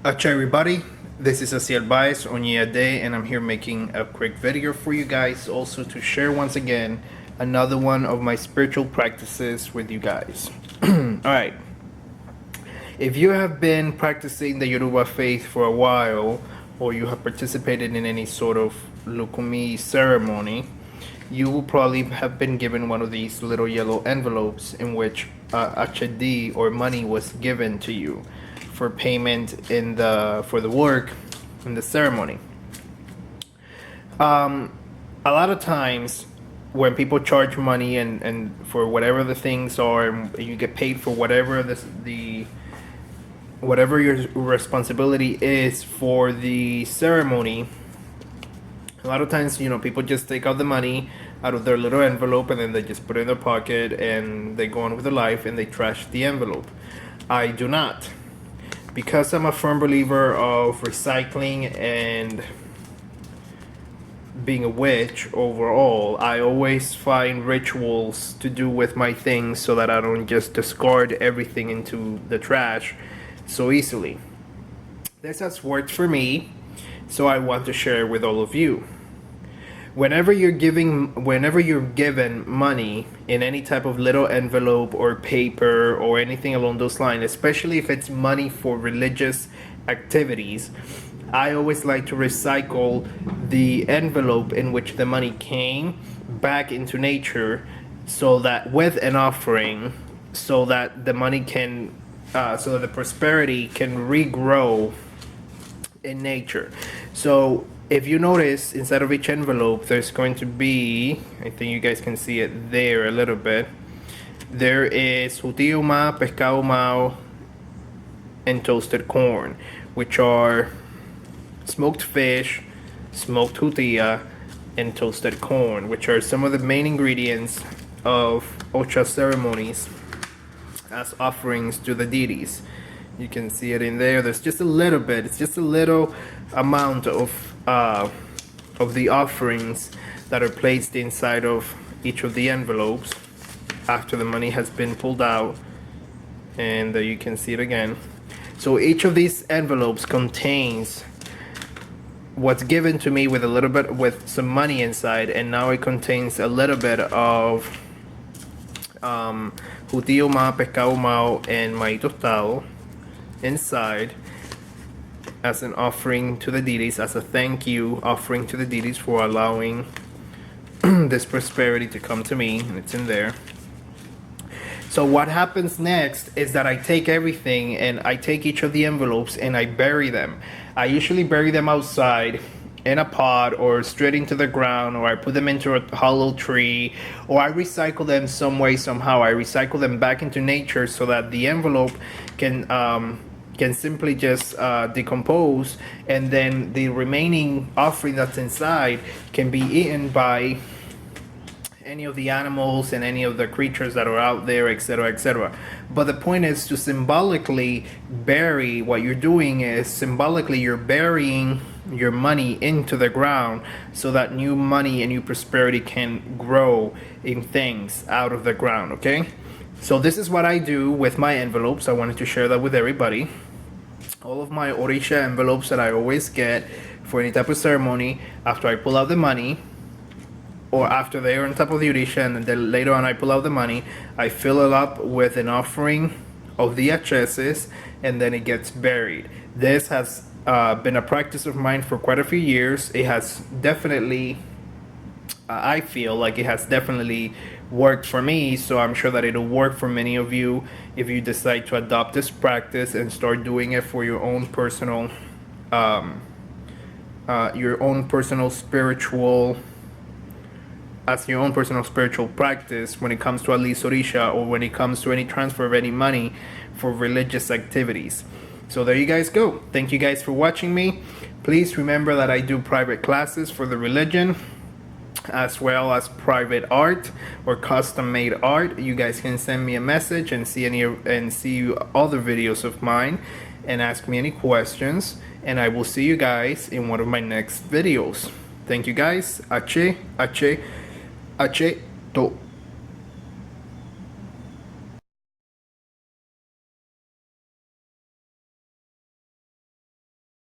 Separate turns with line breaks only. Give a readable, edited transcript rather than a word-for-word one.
Acha everybody, this is Asiel Baez on Day, and I'm here making a quick video for you guys, also to share once again another one of my spiritual practices with you guys. Alright, if you have been practicing the Yoruba faith for a while, or you have participated in any sort of Lukumi ceremony, you will probably have been given one of these little yellow envelopes in which achadi or money was given to you for payment for the work in the ceremony. A lot of times when people charge money and for whatever the things are, and you get paid for whatever whatever your responsibility is for the ceremony, a lot of times, people just take out the money out of their little envelope and then they just put it in their pocket and they go on with their life and they trash the envelope. I do not. Because I'm a firm believer of recycling and being a witch overall, I always find rituals to do with my things so that I don't just discard everything into the trash so easily. This has worked for me, so I want to share it with all of you. Whenever you're given money in any type of little envelope or paper or anything along those lines, especially if it's money for religious activities, I always like to recycle the envelope in which the money came back into nature, so that with an offering, so that the money can, so that the prosperity can regrow in nature. So if you notice, inside of each envelope, there's going to be, I think you guys can see it there a little bit, there is jutiu ma, pescado mao, and toasted corn, which are smoked fish, smoked jutilla, and toasted corn, which are some of the main ingredients of Ocha ceremonies as offerings to the deities. You can see it in there. There's just a little bit. It's just a little amount of the offerings that are placed inside of each of the envelopes after the money has been pulled out, and you can see it again. So each of these envelopes contains what's given to me with a little bit, with some money inside, and now it contains a little bit of jutiu ma, pescado mao, and maíz tostado inside as an offering to the deities, as a thank you offering to the deities for allowing this prosperity to come to me, and it's in there. So what happens next is that I take everything and I take each of the envelopes and I bury them. I usually bury them outside in a pot or straight into the ground, or I put them into a hollow tree, or I recycle them some way, somehow. I recycle them back into nature so that the envelope can simply just decompose, and then the remaining offering that's inside can be eaten by any of the animals and any of the creatures that are out there, etc., etc. But the point is to symbolically bury. What you're doing is symbolically you're burying your money into the ground so that new money and new prosperity can grow in things out of the ground. Okay, so this is what I do with my envelopes. I wanted to share that with everybody. All of my Orisha envelopes that I always get for any type of ceremony, after I pull out the money, or after they are on top of the Orisha and then later on I pull out the money, I fill it up with an offering of the acheses, and then it gets buried. This has been a practice of mine for quite a few years. It has definitely, I feel like it has definitely worked for me, so I'm sure that it'll work for many of you if you decide to adopt this practice and start doing it for your own personal spiritual, as your own personal spiritual practice when it comes to at least Orisha, or when it comes to any transfer of any money for religious activities. So there you guys go. Thank you guys for watching me. Please remember that I do private classes for the religion, as well as private art or custom made art. You guys can send me a message and see other videos of mine and ask me any questions, and I will see you guys in one of my next videos. Thank you guys. Ache to.